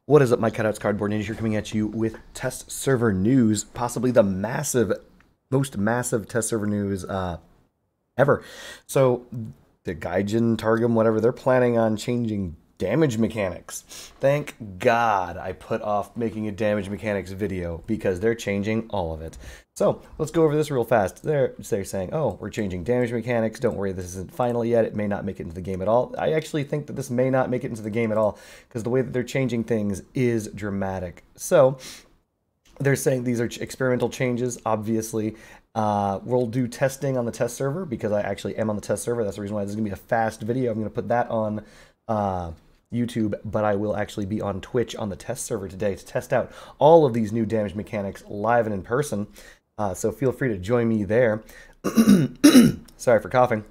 What is up, my cutouts cardboard ninja here, coming at you with test server news, possibly the most massive test server news ever. So the Gaijin, Targum, whatever, they're planning on changing damage mechanics. Thank God I put off making a damage mechanics video because they're changing all of it. So let's go over this real fast. They're saying, oh, we're changing damage mechanics. Don't worry, this isn't final yet. It may not make it into the game at all. I actually think that this may not make it into the game at all because the way that they're changing things is dramatic. So they're saying these are experimental changes, obviously. We'll do testing on the test server because I actually am on the test server. That's the reason why this is going to be a fast video. I'm going to put that on YouTube, but I will actually be on Twitch on the test server today to test out all of these new damage mechanics live and in person. So feel free to join me there. Sorry for coughing.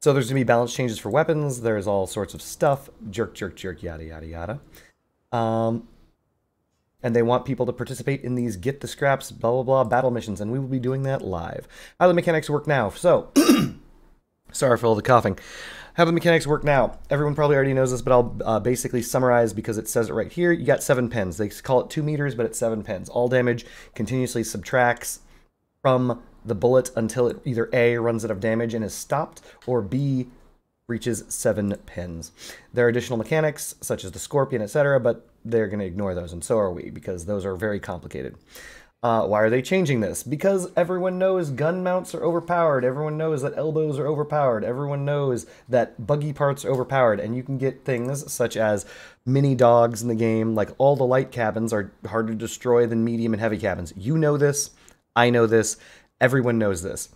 So there's going to be balance changes for weapons. There's all sorts of stuff. Jerk, jerk, jerk, yada, yada, yada. And they want people to participate in these get the scraps, blah, blah, blah, battle missions, and we will be doing that live. How the mechanics work now. So, sorry for all the coughing. How the mechanics work now. Everyone probably already knows this, but I'll basically summarize because it says it right here. You got 7 pins. They call it 2 meters, but it's 7 pins. All damage continuously subtracts from the bullet until it either A, runs out of damage and is stopped, or B, reaches 7 pins. There are additional mechanics, such as the scorpion, etc., but they're going to ignore those, and so are we, because those are very complicated. Why are they changing this? Because everyone knows gun mounts are overpowered. Everyone knows that elbows are overpowered. Everyone knows that buggy parts are overpowered. And you can get things such as mini dogs in the game. Like all the light cabins are harder to destroy than medium and heavy cabins. You know this. I know this. Everyone knows this.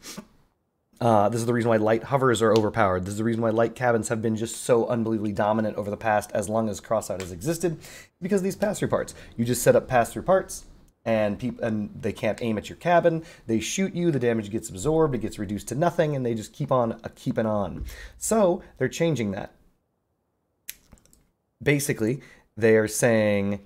This is the reason why light hovers are overpowered. This is the reason why light cabins have been just so unbelievably dominant over the past as long as Crossout has existed. Because these pass-through parts. You just set up pass-through parts. And they can't aim at your cabin. They shoot you, the damage gets absorbed, it gets reduced to nothing, and they just keep on keeping on. So they're changing that. Basically, they are saying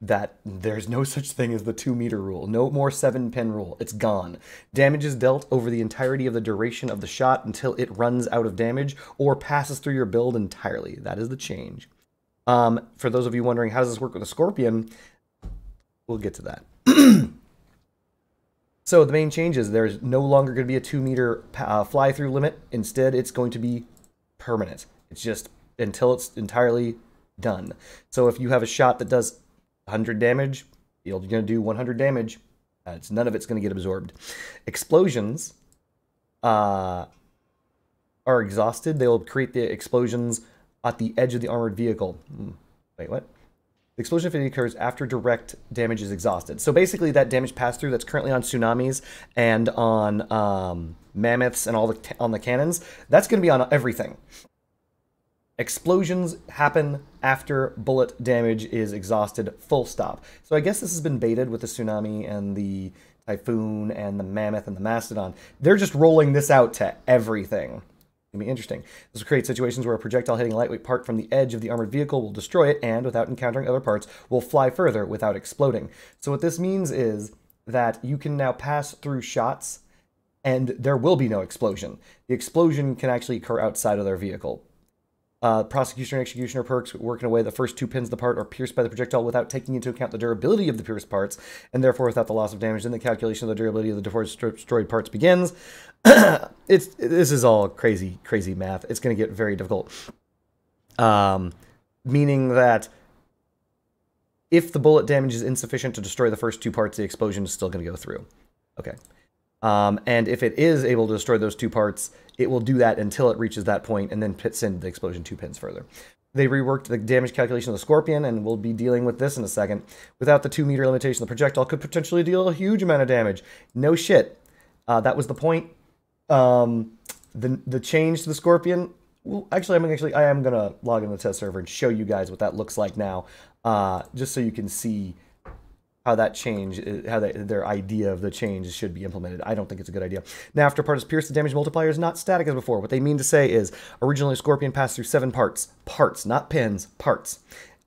that there's no such thing as the 2-meter rule. No more 7-pin rule. It's gone. Damage is dealt over the entirety of the duration of the shot until it runs out of damage or passes through your build entirely. That is the change. For those of you wondering, how does this work with a scorpion? We'll get to that. So the main change is there's no longer going to be a 2-meter fly-through limit. Instead, it's going to be permanent. It's just until it's entirely done. So if you have a shot that does 100 damage, you're going to do 100 damage. None of it's going to get absorbed. Explosions are exhausted. They'll create the explosions at the edge of the armored vehicle. Wait, what? The explosion affinity occurs after direct damage is exhausted. So basically that damage pass-through that's currently on tsunamis and on mammoths and on the cannons, that's going to be on everything. Explosions happen after bullet damage is exhausted, full stop. So I guess this has been baited with the tsunami and the typhoon and the mammoth and the mastodon. They're just rolling this out to everything. Be interesting. This will create situations where a projectile hitting a lightweight part from the edge of the armored vehicle will destroy it and, without encountering other parts, will fly further without exploding. So what this means is that you can now pass through shots and there will be no explosion. The explosion can actually occur outside of their vehicle. Prosecution and executioner perks work in a way the first 2 pins of the part are pierced by the projectile without taking into account the durability of the pierced parts, and therefore without the loss of damage. Then the calculation of the durability of the destroyed parts begins. This is all crazy math. It's going to get very difficult. Meaning that if the bullet damage is insufficient to destroy the first 2 parts, the explosion is still going to go through. Okay. And if it is able to destroy those 2 parts, it will do that until it reaches that point and then send the explosion 2 pins further. They reworked the damage calculation of the Scorpion, and we'll be dealing with this in a second. Without the 2-meter limitation, the projectile could potentially deal a huge amount of damage. No shit. That was the point. The change to the Scorpion. Well, actually, I am gonna log in the test server and show you guys what that looks like now, just so you can see how that change, their idea of the change should be implemented. I don't think it's a good idea. Now, after a part is pierced, the damage multiplier is not static as before. What they mean to say is, originally Scorpion passed through 7 parts. Parts, not pins, parts.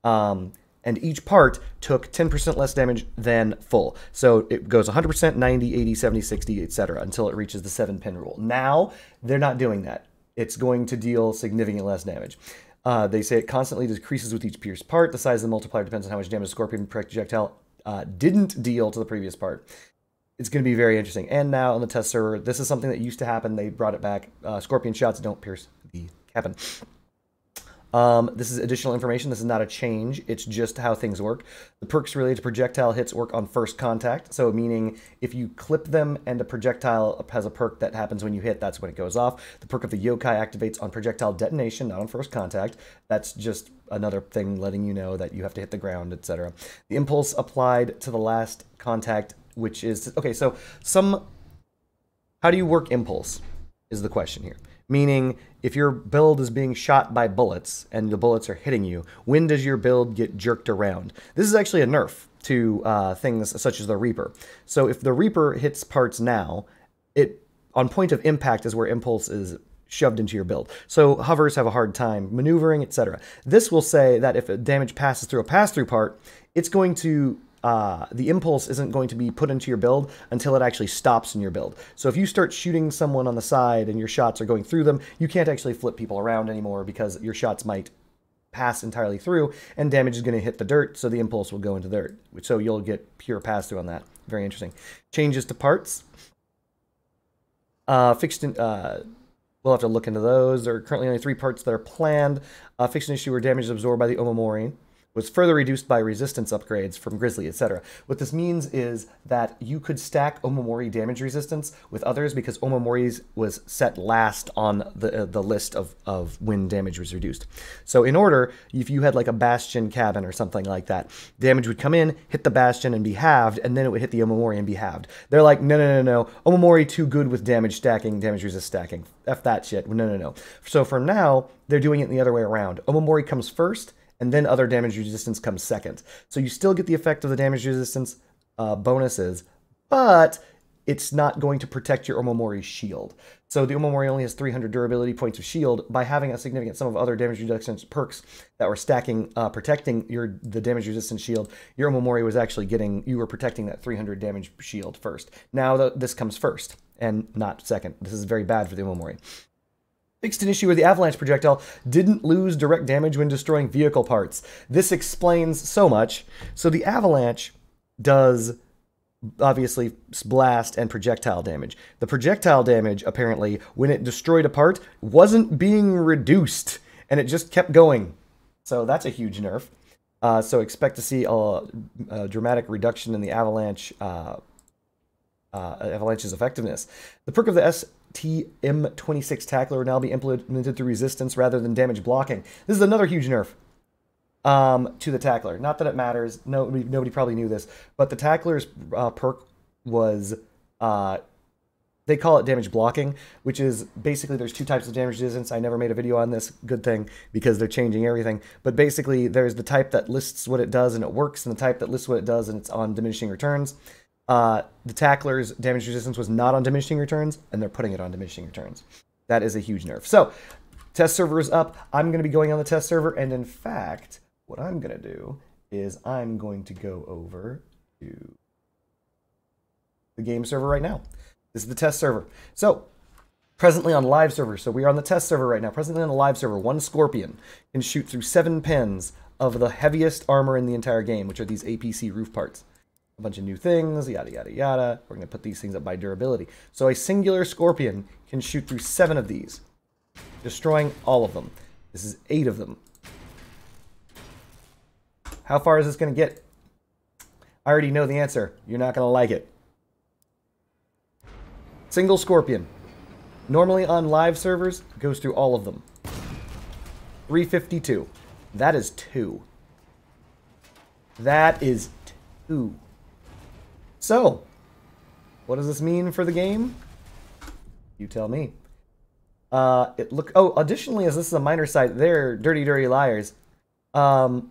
And each part took 10% less damage than full. So it goes 100%, 90, 80, 70, 60, etc. until it reaches the 7-pin rule. Now, they're not doing that. It's going to deal significantly less damage. They say it constantly decreases with each pierced part. The size of the multiplier depends on how much damage the Scorpion projectile didn't deal to the previous part. It's going to be very interesting. And now on the test server, this is something that used to happen. They brought it back. Scorpion shots don't pierce the cabin. This is additional information. This is not a change. It's just how things work. The perks related to projectile hits work on first contact. So meaning if you clip them and a projectile has a perk that happens when you hit, that's when it goes off. The perk of the yokai activates on projectile detonation, not on first contact. That's just another thing letting you know that you have to hit the ground, etc. The impulse applied to the last contact, which is... Okay, so how do you work impulse is the question here. Meaning, if your build is being shot by bullets and the bullets are hitting you, when does your build get jerked around? This is actually a nerf to things such as the Reaper. So if the Reaper hits parts now, it on point of impact is where impulse is shoved into your build. So hovers have a hard time maneuvering, etc. This will say that if a damage passes through a pass-through part, it's going to... the impulse isn't going to be put into your build until it actually stops in your build. So if you start shooting someone on the side and your shots are going through them, you can't actually flip people around anymore because your shots might pass entirely through and damage is going to hit the dirt, so the impulse will go into dirt. So you'll get pure pass-through on that. Very interesting. Changes to parts. Fixed in... we'll have to look into those. There are currently only 3 parts that are planned. Fixed an issue where damage is absorbed by the Omamori was further reduced by resistance upgrades from Grizzly, etc. What this means is that you could stack Omamori damage resistance with others because Omamori's was set last on the list of when damage was reduced. So in order, if you had like a Bastion cabin or something like that, damage would come in, hit the Bastion and be halved, and then it would hit the Omamori and be halved. They're like, no. Omamori too good with damage stacking, damage resist stacking. F that shit. No. So for now, they're doing it the other way around. Omamori comes first, and then other damage resistance comes second. So you still get the effect of the damage resistance bonuses, but it's not going to protect your Omamori's shield. So the Omamori only has 300 durability points of shield. By having a significant sum of other damage resistance perks that were stacking, protecting the damage resistance shield, your Omamori was actually you were protecting that 300 damage shield first. Now this comes first and not second. This is very bad for the Omamori. Fixed an issue where the avalanche projectile didn't lose direct damage when destroying vehicle parts. This explains so much. So the avalanche does, obviously, blast and projectile damage. The projectile damage, apparently, when it destroyed a part, wasn't being reduced, and it just kept going. So that's a huge nerf. So expect to see a dramatic reduction in the avalanche's effectiveness. The perk of the STM26 tackler will now be implemented through resistance rather than damage blocking. This is another huge nerf to the tackler. Not that it matters. Nobody probably knew this, but the tackler's perk was they call it damage blocking, which is basically there's 2 types of damage resistance. I never made a video on this. Good thing, because they're changing everything. But basically, there's the type that lists what it does and it works, and the type that lists what it does and it's on diminishing returns. The tackler's damage resistance was not on diminishing returns, and they're putting it on diminishing returns. That is a huge nerf. So, test server is up. I'm going to be going on the test server, and in fact, what I'm going to do is I'm going to go over to the game server right now. This is the test server. So, presently on live server. So we are on the test server right now. Presently on the live server, one Scorpion can shoot through 7 pins of the heaviest armor in the entire game, which are these APC roof parts. A bunch of new things, yada, yada, yada. We're going to put these things up by durability. So a singular Scorpion can shoot through 7 of these, destroying all of them. This is 8 of them. How far is this going to get? I already know the answer. You're not going to like it. Single Scorpion. Normally on live servers, goes through all of them. 352. That is 2. That is 2. So, what does this mean for the game? You tell me. Additionally, as this is a minor site, they're dirty, dirty liars. There's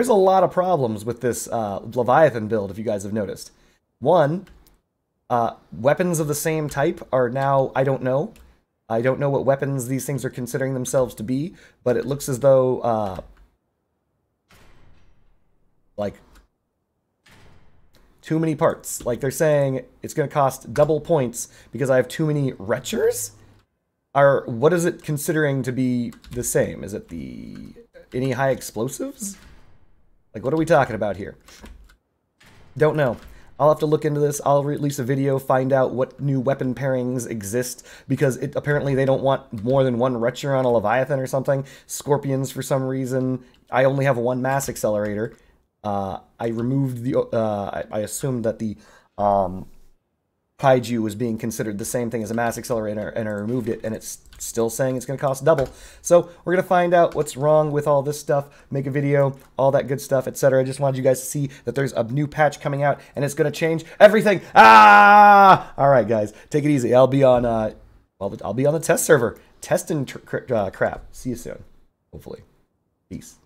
a lot of problems with this Leviathan build, if you guys have noticed. One, weapons of the same type are now, I don't know. I don't know what weapons these things are considering themselves to be, but it looks as though, like, too many parts. Like, they're saying it's going to cost double points because I have too many retchers? what is it considering to be the same? Is it any high explosives? Like, what are we talking about here? Don't know. I'll have to look into this. I'll release a video, find out what new weapon pairings exist, because apparently they don't want more than one Retcher on a Leviathan or something. Scorpions, for some reason. I only have one mass accelerator. I removed I assumed that the Kaiju was being considered the same thing as a mass accelerator, and I removed it, and it's still saying it's going to cost double. So we're going to find out what's wrong with all this stuff, make a video, all that good stuff, etc. I just wanted you guys to see that there's a new patch coming out, and it's going to change everything. Ah! All right, guys, take it easy. I'll be on I'll be on the test server testing crap. See you soon, hopefully. Peace.